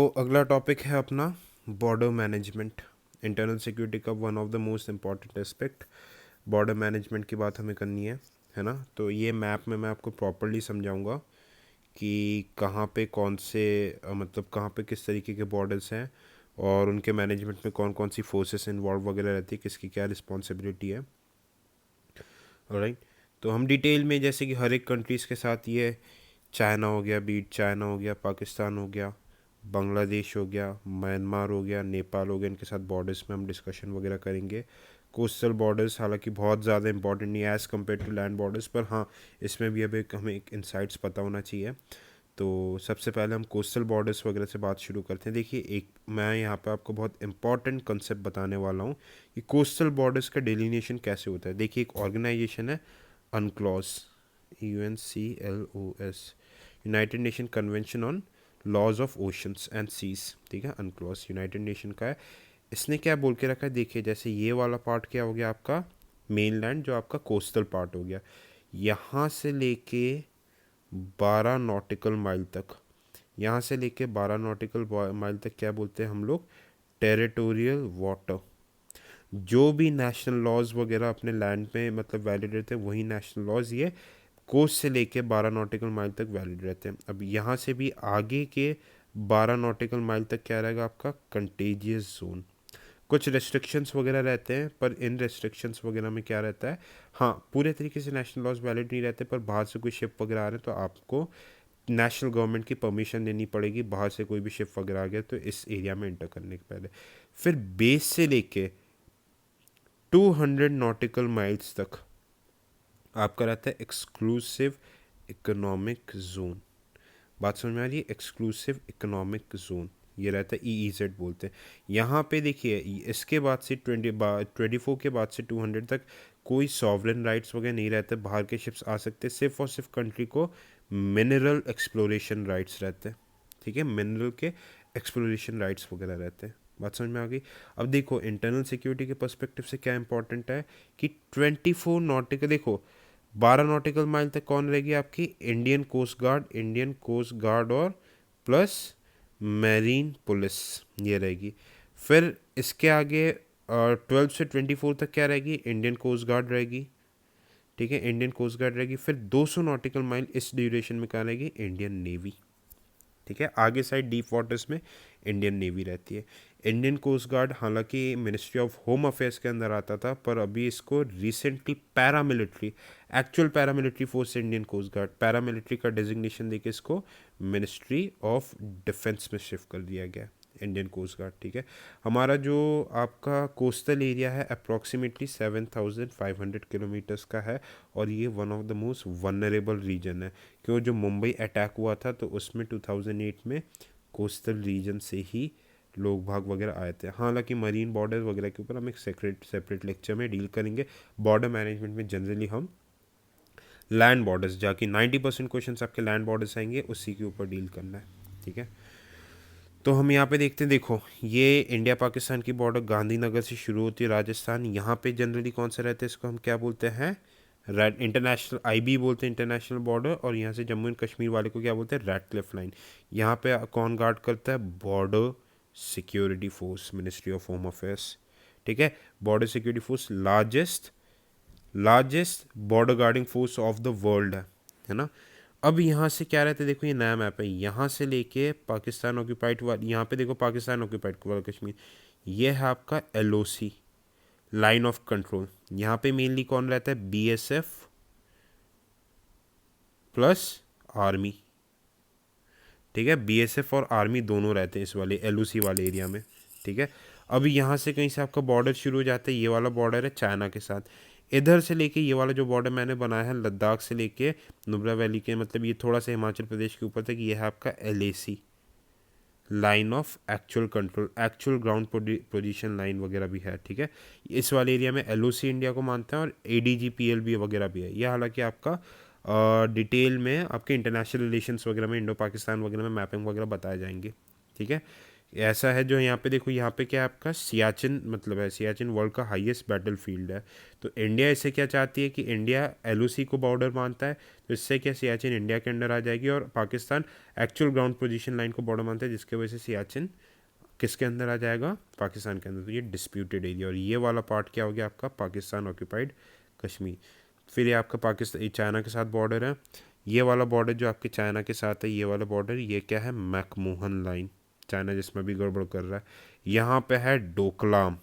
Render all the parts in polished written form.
तो अगला टॉपिक है अपना बॉर्डर मैनेजमेंट। इंटरनल सिक्योरिटी का one of the most important aspect border management की बात हमें करनी है ना। तो ये मैप में मैं आपको प्रॉपरली समझाऊंगा कि कहाँ पे कौन से मतलब कहाँ पे किस तरीके के बॉर्डर्स हैं और उनके मैनेजमेंट में कौन कौन सी फोर्सेस इन्वॉल्व वगैरह रहती है, किसकी क्या रिस्पॉन्सिबिलिटी है। ऑलराइट, तो हम डिटेल में जैसे कि हर एक कंट्रीज़ के साथ ये चाइना हो गया, बीट चाइना हो गया, पाकिस्तान हो गया, बांग्लादेश हो गया, म्यांमार हो गया, नेपाल हो गया, इनके साथ बॉर्डर्स में हम डिस्कशन वगैरह करेंगे। कोस्टल बॉर्डर्स हालांकि बहुत ज़्यादा इंपॉर्टेंट नहीं है as compared to land borders, पर हाँ इसमें भी अब एक हमें एक इंसाइट्स पता होना चाहिए। तो सबसे पहले हम कोस्टल बॉर्डर्स वगैरह से बात शुरू करते हैं। देखिए, एक मैं यहाँ पे आपको बहुत इंपॉर्टेंट कंसेप्ट बताने वाला हूँ कि कोस्टल बॉर्डर्स का डेलिनेशन कैसे होता है। देखिए, एक ऑर्गेनाइजेशन है अनक्लॉस, UNCLOS, United nation convention on laws of oceans and seize. ठीक है, अनक्लॉस यूनाइटेड नेशन का है। इसने क्या बोल के रखा है, देखिए जैसे ये वाला पार्ट क्या हो गया आपका मेनलैंड, जो आपका कोस्टल पार्ट हो गया, यहाँ से लेके 12 नॉटिकल माइल तक, यहाँ से लेके 12 नॉटिकल माइल तक क्या बोलते हैं हम लोग, टेरिटोरियल वाटर। जो भी नेशनल लॉज वगैरह अपने लैंड में मतलब वैलिड रहते हैं, वही नेशनल लॉज ये कोस्ट से लेके 12 नॉटिकल माइल तक वैलिड रहते हैं। अब यहाँ से भी आगे के 12 नॉटिकल माइल तक क्या रहेगा आपका कंटेजियस जोन। कुछ रेस्ट्रिक्शंस वगैरह रहते हैं, पर इन रेस्ट्रिक्शंस वगैरह में क्या रहता है, हाँ पूरे तरीके से नेशनल लॉज वैलिड नहीं रहते, पर बाहर से कोई शिप वगैरह आ रहे हैं तो आपको नेशनल गवर्नमेंट की परमिशन लेनी पड़ेगी। बाहर से कोई भी शिप वगैरह आ गया तो इस एरिया में इंटर करने के पहले। फिर बेस से लेके 200 नॉटिकल माइल्स तक आपका रहता है एक्सक्लूसिव इकोनॉमिक जोन। बात समझ में आ रही है, एक्सक्लूसिव इकोनॉमिक जोन ये रहता है, EEZ बोलते हैं। यहाँ पे देखिए इसके बाद से 24 के बाद से 200 तक कोई सॉवरेन राइट्स वगैरह नहीं रहते, बाहर के शिप्स आ सकते, सिर्फ और सिर्फ कंट्री को मिनरल एक्सप्लोरेशन राइट्स रहते हैं। ठीक है, मिनरल के एक्सप्लोरेशन राइट्स वगैरह रहते हैं। बात समझ में आ गई। अब देखो इंटरनल सिक्योरिटी के पर्सपेक्टिव से क्या इंपॉर्टेंट है कि 24 नॉटिकल, देखो 12 नॉटिकल माइल तक कौन रहेगी आपकी, Indian Coast Guard, Indian Coast Guard और प्लस मैरीन पुलिस ये रहेगी। फिर इसके आगे 12 से 24 तक क्या रहेगी, इंडियन कोस्ट गार्ड रहेगी। ठीक है, इंडियन कोस्ट गार्ड रहेगी। फिर 200 नॉटिकल माइल इस ड्यूरेशन में क्या रहेगी, इंडियन नेवी। ठीक है, आगे साइड डीप वाटर्स में इंडियन नेवी रहती है। इंडियन कोस्ट गार्ड हालांकि मिनिस्ट्री ऑफ होम अफेयर्स के अंदर आता था, पर अभी इसको recently paramilitary, actual paramilitary force Indian Coast Guard, paramilitary का डेजिग्नेशन देके इसको मिनिस्ट्री ऑफ डिफेंस में शिफ्ट कर दिया गया इंडियन कोस्ट गार्ड। ठीक है, हमारा जो आपका कोस्टल एरिया है अप्रॉक्सीमेटली 7,500 किलोमीटर्स का है, और ये one of the most vulnerable region है। क्यों, जो मुंबई अटैक हुआ था तो उसमें 2008 में कोस्टल रीजन से ही लोग भाग वगैरह आए थे। हालांकि मरीन बॉर्डर वगैरह के ऊपर हम एक सेपरेट लेक्चर में डील करेंगे। बॉर्डर मैनेजमेंट में जनरली हम लैंड बॉर्डर्स, जाकि 90% क्वेश्चन आपके लैंड बॉर्डर्स आएंगे, उसी के ऊपर डील करना है। ठीक है, तो हम यहाँ पे देखते हैं, देखो ये इंडिया पाकिस्तान की बॉर्डर गांधीनगर से शुरू होती है राजस्थान। यहाँ पे जनरली कौन सा रहता है, इसको हम क्या बोलते हैं, रेड इंटरनेशनल, IB बोलते हैं इंटरनेशनल बॉर्डर। और यहाँ से जम्मू एंड कश्मीर वाले को क्या बोलते हैं, रेड क्लिफ लाइन। यहाँ पे कौन गार्ड करता है, Border Security Force, Ministry of Home Affairs. ठीक है, Border Security Force largest border guarding force of the world है ना। अब यहाँ से क्या रहता है, देखो ये नया मैप है, यहाँ से लेके पाकिस्तान ऑक्यूपाइड वाला, यहाँ पे देखो पाकिस्तान ऑक्यूपाइड वाला कश्मीर, ये है आपका LOC, लाइन ऑफ कंट्रोल। यहाँ पे मेनली कौन रहता है, BSF प्लस आर्मी। ठीक है, BSF और आर्मी दोनों रहते हैं इस वाले LOC वाले एरिया में। ठीक है, अभी यहाँ से कहीं से आपका बॉर्डर शुरू हो जाता है, ये वाला बॉर्डर है चाइना के साथ। इधर से लेके ये वाला जो बॉर्डर मैंने बनाया है लद्दाख से लेके नुब्रा वैली के, मतलब ये थोड़ा सा हिमाचल प्रदेश के ऊपर तक, ये है आपका LAC, line of actual control, actual ground position line वगैरह भी है। ठीक है, इस वाले एरिया में LOC इंडिया को मानते हैं, और ADG-PLB वगैरह भी है। यह हालांकि आपका डिटेल में आपके इंटरनेशनल रिलेशंस वगैरह में, इंडो पाकिस्तान वगैरह में मैपिंग वगैरह बताए जाएंगे। ठीक है, ऐसा है जो यहाँ पे देखो, यहाँ पे क्या है आपका सियाचिन, मतलब है सियाचिन वर्ल्ड का हाईएस्ट बैटल फील्ड है। तो इंडिया इससे क्या चाहती है कि इंडिया एलओसी को बॉर्डर मानता है, तो इससे क्या सियाचिन इंडिया के अंडर आ जाएगी, और Pakistan actual ground position line को बॉर्डर मानता है, जिसकी वजह से सियाचिन किसके अंदर आ जाएगा, पाकिस्तान के अंदर। तो ये डिस्प्यूटेड एरिया, और ये वाला पार्ट क्या हो गया आपका, पाकिस्तान ऑक्यूपाइड कश्मीर। फिर ये आपका पाकिस्तान चाइना के साथ बॉर्डर है। ये वाला बॉर्डर जो आपके चाइना के साथ है, ये वाला बॉर्डर, ये क्या है, मैकमोहन लाइन, चाइना जिसमें भी गड़बड़ कर रहा है। यहाँ पे है Doklam,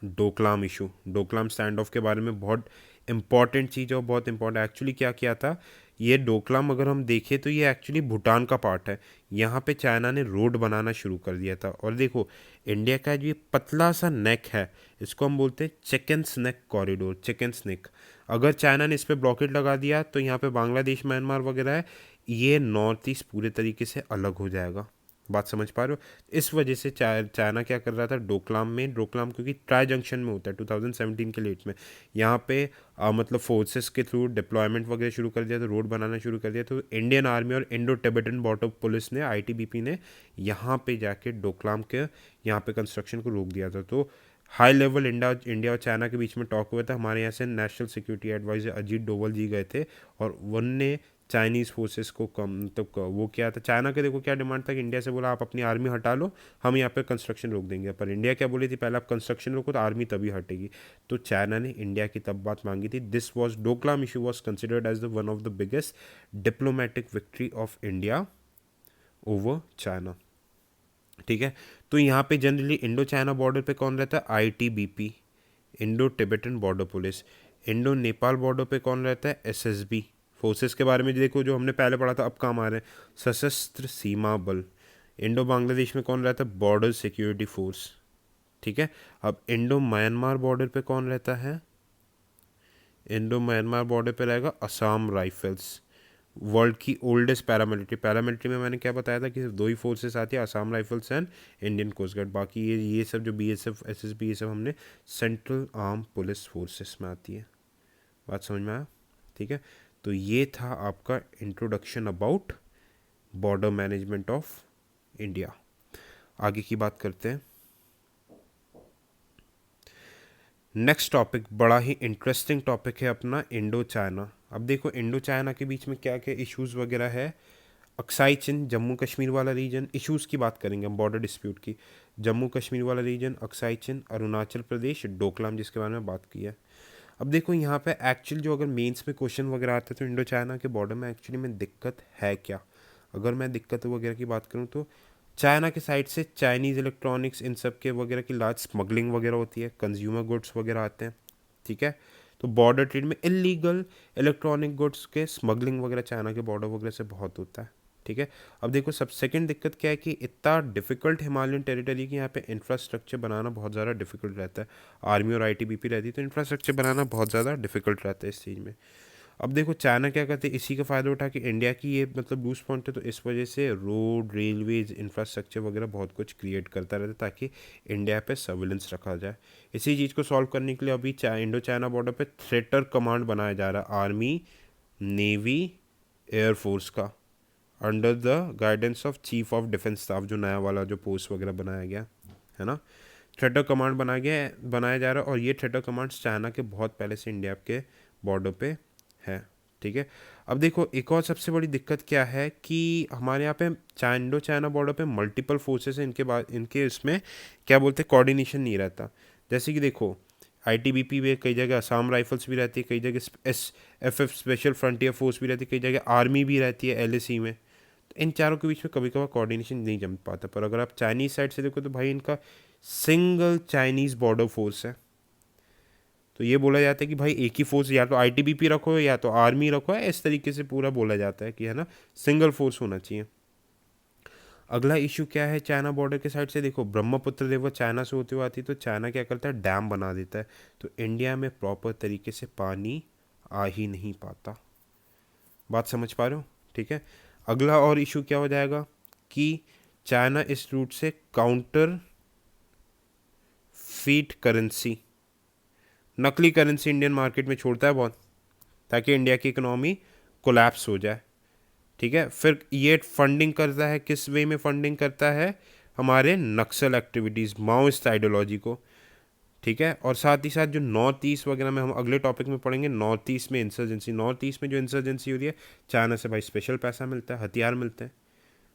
Doklam issue, Doklam stand of के बारे में बहुत इंपॉर्टेंट चीज़ है, और बहुत इंपॉर्टेंट एक्चुअली क्या किया था। ये डोकलाम अगर हम देखें तो ये एक्चुअली भूटान का पार्ट है। यहाँ पे चाइना ने रोड बनाना शुरू कर दिया था, और देखो इंडिया का जो ये पतला सा नेक है, इसको हम बोलते हैं chicken snake corridor, chicken snake. अगर चाइना ने इस पर ब्लॉकेट लगा दिया तो यहाँ पे बांग्लादेश, म्यांमार वगैरह है, ये नॉर्थ ईस्ट पूरे तरीके से अलग हो जाएगा। बात समझ पा रहे हो? इस वजह से चाइना क्या कर रहा था, डोकलाम क्योंकि ट्राई जंक्शन में होता है 2017 के लेट में, यहाँ पे मतलब फोर्सेस के थ्रू डिप्लॉयमेंट वगैरह शुरू कर दिया, तो रोड बनाना शुरू कर दिया। तो इंडियन आर्मी और इंडो टिबेटन बॉर्डर पुलिस ने, आईटीबीपी ने यहाँ पे जाके डोकलाम के यहाँ पे कंस्ट्रक्शन को रोक दिया था। तो हाई लेवल इंडिया और चाइना के बीच में टॉक हुआ था। हमारे यहाँ से national security adviser Ajit Doval ji गए थे, और उनने चाइनीज़ फोर्सेस को कम तो वो क्या था, चाइना के देखो क्या डिमांड था कि इंडिया से बोला आप अपनी आर्मी हटा लो, हम यहाँ पे कंस्ट्रक्शन रोक देंगे। पर इंडिया क्या बोली थी, पहले आप कंस्ट्रक्शन रोको तो आर्मी तभी हटेगी। तो चाइना ने इंडिया की तब बात मांगी थी। This was Doklam issue was considered as the one of the biggest diplomatic victory of India over China. ठीक है, तो यहाँ पे जनरली इंडो चाइना बॉर्डर पे कौन रहता है, ITBP, Indo Tibetan border police. Indo Nepal border पे कौन रहता है, एसएसबी। फोर्सेस के बारे में देखो जो हमने पहले पढ़ा था, अब काम आ रहे हैं, सशस्त्र सीमा बल। इंडो बांग्लादेश में कौन रहता है, बॉर्डर सिक्योरिटी फोर्स। ठीक है, अब इंडो म्यांमार बॉर्डर पे कौन रहता है, इंडो म्यांमार बॉर्डर पे रहेगा असम राइफल्स, वर्ल्ड की ओल्डेस्ट पैरामिलिट्री। पैरामिलिट्री में मैंने क्या बताया था कि सिर्फ दो ही फोर्सेस आती है, Assam Rifles and Indian Coast Guard. बाकी ये सब जो बीएसएफ, एसएसबी, ये सब हमने सेंट्रल आर्म पुलिस फोर्सेस में आती है। बात समझ में आया? ठीक है, तो ये था आपका introduction about border management of India. आगे की बात करते हैं। नेक्स्ट टॉपिक बड़ा ही इंटरेस्टिंग टॉपिक है अपना, इंडो चाइना। अब देखो इंडो चाइना के बीच में क्या क्या इश्यूज़ वगैरह है। अक्साई चिन, जम्मू कश्मीर वाला रीजन, इश्यूज़ की बात करेंगे हम, बॉर्डर डिस्प्यूट की। जम्मू कश्मीर वाला रीजन, अक्साई चिन, अरुणाचल प्रदेश, डोकलाम जिसके बारे में बात की है। अब देखो यहाँ पे एक्चुअल जो अगर मेंस में क्वेश्चन वगैरह आते हैं तो इंडो चाइना के बॉर्डर में एक्चुअली में दिक्कत है क्या। अगर मैं दिक्कत वगैरह की बात करूँ तो चाइना के साइड से चाइनीज़ इलेक्ट्रॉनिक्स इन सब के वगैरह की लार्ज स्मगलिंग वगैरह होती है, कंज्यूमर गुड्स वगैरह आते हैं। ठीक है, तो बॉर्डर ट्रेड में इलीगल इलेक्ट्रॉनिक गुड्स के स्मगलिंग वगैरह चाइना के बॉर्डर वगैरह से बहुत होता है। ठीक है, अब देखो सब सेकंड दिक्कत क्या है कि इतना डिफिकल्ट हिमालयन टेरिटरी की यहाँ पे इंफ्रास्ट्रक्चर बनाना बहुत ज़्यादा डिफिकल्ट रहता है। आर्मी और आईटीबीपी रहती है तो इंफ्रास्ट्रक्चर बनाना बहुत ज़्यादा डिफिकल्ट रहता है इस चीज़ में। अब देखो चाइना क्या करते हैं, इसी का फ़ायदा उठा के इंडिया की ये मतलब लूज पॉइंट है, तो इस वजह से रोड, रेलवेज, इंफ्रास्ट्रक्चर वगैरह बहुत कुछ क्रिएट करता रहता है ताकि इंडिया पे सर्विलेंस रखा जाए। इसी चीज़ को सॉल्व करने के लिए अभी इंडो चाइना बॉर्डर पे थ्रेटर कमांड बनाया जा रहा है, आर्मी, नेवी, एयरफोर्स का, under the guidance of chief of defence staff, जो नया वाला जो पोस्ट वगैरह बनाया गया है ना। थ्रेटर कमांड बनाया जा रहा है, और ये थ्रेटर कमांड चाइना के बहुत पहले से इंडिया के बॉर्डर पे है। ठीक है, अब देखो एक और सबसे बड़ी दिक्कत क्या है कि हमारे यहाँ पे इंडो चाइना बॉर्डर पे मल्टीपल फोर्सेस हैं, इनके इसमें क्या बोलते हैं, कोऑर्डिनेशन नहीं रहता। जैसे कि देखो आईटीबीपी में कई जगह असम राइफल्स भी रहती है, कई जगह एसएफएफ स्पेशल फ्रंटियर फोर्स भी रहती है, कई जगह आर्मी भी रहती है एलएसी में। तो इन चारों के बीच में कभी कभार कोऑर्डिनेशन नहीं जम पाता। पर अगर आप चाइनीज़ साइड से देखो तो भाई इनका सिंगल चाइनीज़ बॉर्डर फोर्स है। तो ये बोला जाता है कि भाई एक ही फोर्स, या तो आईटीबीपी रखो या तो आर्मी रखो, है इस तरीके से पूरा बोला जाता है कि है ना, सिंगल फोर्स होना चाहिए। अगला इशू क्या है चाइना बॉर्डर के साइड से, देखो ब्रह्मपुत्र रिवर चाइना से होते हुए आती है, तो चाइना क्या करता है, डैम बना देता है, तो इंडिया में प्रॉपर तरीके से पानी आ ही नहीं पाता। बात समझ पा रहे हो? ठीक है, अगला और इशू क्या हो जाएगा कि चाइना इस रूट से काउंटर फीट करेंसी, नकली करेंसी इंडियन मार्केट में छोड़ता है बहुत, ताकि इंडिया की इकोनॉमी कोलैप्स हो जाए। ठीक है। फिर ये फंडिंग करता है, किस वे में फंडिंग करता है, हमारे नक्सल एक्टिविटीज़, माओइस्ट आइडियोलॉजी को, ठीक है। और साथ ही साथ जो नॉर्थ ईस्ट वगैरह में हम अगले टॉपिक में पढ़ेंगे, नॉर्थ ईस्ट में इंसर्जेंसी, नॉर्थ ईस्ट में जो इंसर्जेंसी हो रही है, चाइना से भाई स्पेशल पैसा मिलता है, हथियार मिलते हैं।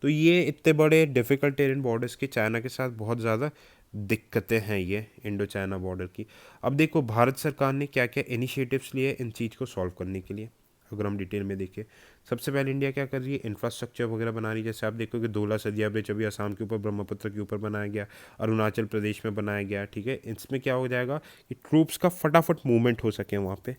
तो ये इतने बड़े डिफ़िकल्ट टेरियन बॉर्डर्स के चाइना के साथ बहुत ज़्यादा दिक्कतें हैं ये इंडो चाइना बॉर्डर की। अब देखो भारत सरकार ने क्या क्या इनिशिएटिव्स लिए इन चीज़ को सॉल्व करने के लिए, अगर हम डिटेल में देखें। सबसे पहले इंडिया क्या कर रही है, इंफ्रास्ट्रक्चर वगैरह बना रही है। जैसे आप देखोगे धोला सदिया ब्रिज अभी असम के ऊपर, ब्रह्मपुत्र के ऊपर बनाया गया, अरुणाचल प्रदेश में बनाया गया, ठीक है। इसमें क्या हो जाएगा कि ट्रूप्स का फटाफट मूवमेंट हो सके वहाँ पे,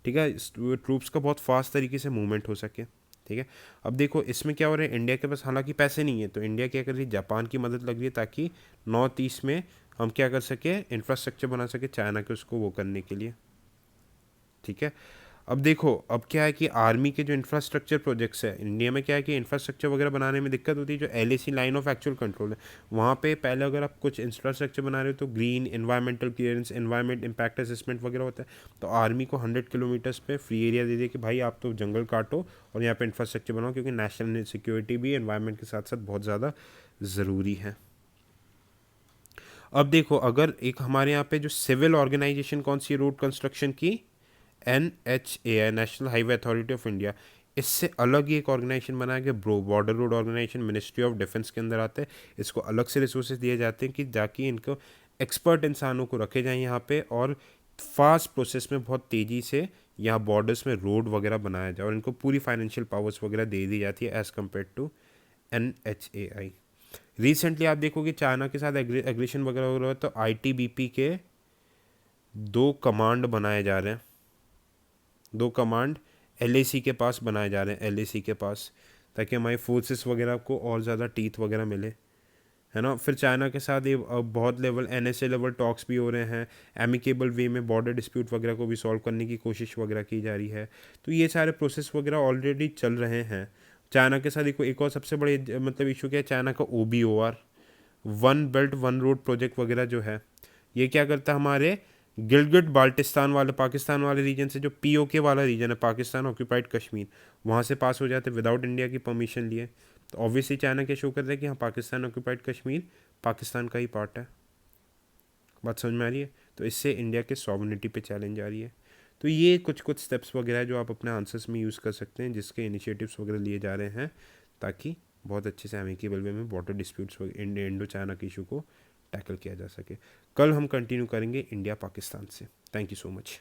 ठीक है, ट्रूप्स का बहुत फास्ट तरीके से मूवमेंट हो सके, ठीक है। अब देखो इसमें क्या हो रहा है, इंडिया के पास हालांकि पैसे नहीं है, तो इंडिया क्या कर रही है, जापान की मदद लग रही है ताकि नॉर्थ ईस्ट में हम क्या कर सके, इंफ्रास्ट्रक्चर बना सके चाइना के उसको वो करने के लिए, ठीक है। अब देखो अब क्या है कि आर्मी के जो इंफ्रास्ट्रक्चर प्रोजेक्ट्स है इंडिया में, क्या है कि इंफ्रास्ट्रक्चर वगैरह बनाने में दिक्कत होती है। जो LAC line of actual control है, वहाँ पे पहले अगर आप कुछ इंफ्रास्ट्रक्चर बना रहे हो तो green environmental clearance, environment impact assessment वगैरह होता है। तो आर्मी को 100 किलोमीटर्स पे फ्री एरिया दे दिया कि भाई आप तो जंगल काटो और यहाँ पे इंफ्रास्ट्रक्चर बनाओ, क्योंकि नेशनल सिक्योरिटी भी एनवायरमेंट के साथ साथ बहुत ज़्यादा ज़रूरी है। अब देखो अगर एक हमारे यहाँ पे जो सिविल ऑर्गेनाइजेशन कौन सी, रोड कंस्ट्रक्शन की, NHAI, National Highway Authority of India, इससे अलग ही एक ऑर्गेनाइजेशन बनाया गया, Border Road Organisation, Ministry of Defence के अंदर आते हैं। इसको अलग से रिसोर्सेज दिए जाते हैं कि जाकि इनको एक्सपर्ट इंसानों को रखे जाएं यहाँ पे, और फास्ट प्रोसेस में बहुत तेज़ी से यहाँ बॉर्डर्स में रोड वगैरह बनाया जाए, और इनको पूरी फाइनेंशियल पावर्स वगैरह दे दी जाती है as compared to NHAI। Recently आप देखोगे चाइना के साथ एग्रेशन वगैरह हो रहा है, तो ITBP के 2 कमांड बनाए जा रहे हैं, 2 कमांड LAC के पास बनाए जा रहे हैं, LAC के पास, ताकि हमारी फोर्सेस वगैरह को और ज़्यादा टीथ वगैरह मिले, है ना। फिर चाइना के साथ ये बहुत लेवल NSA लेवल टॉक्स भी हो रहे हैं, एमिकेबल वे में बॉर्डर डिस्प्यूट वगैरह को भी सॉल्व करने की कोशिश वगैरह की जा रही है। तो ये सारे प्रोसेस वगैरह ऑलरेडी चल रहे हैं चाइना के साथ। एक और सबसे बड़े मतलब इशू क्या है, चाइना का OBOR, one belt one road project वगैरह जो है, ये क्या करता है, हमारे गिलगिट बाल्टिस्तान वाले, पाकिस्तान वाले रीजन से, जो POK वाला रीजन है, पाकिस्तान ऑक्यूपाइड कश्मीर, वहाँ से पास हो जाते विदाउट इंडिया की परमिशन लिए। तो ऑब्वियसली चाइना क्या शो करता है कि हाँ पाकिस्तान ऑक्यूपाइड कश्मीर पाकिस्तान का ही पार्ट है। बात समझ में आ रही है। तो इससे इंडिया के सॉवरेनिटी पे चैलेंज आ रही है। तो ये कुछ कुछ स्टेप्स वगैरह है जो आप अपने आंसर्स में यूज़ कर सकते हैं, जिसके इनिशिएटिव्स वगैरह लिए जा रहे हैं, ताकि बहुत अच्छे से एमिकेबल वे में बॉर्डर डिस्प्यूट्स इंडो चाइना के इशू को टैकल किया जा सके। कल हम कंटिन्यू करेंगे इंडिया पाकिस्तान से। Thank you so much.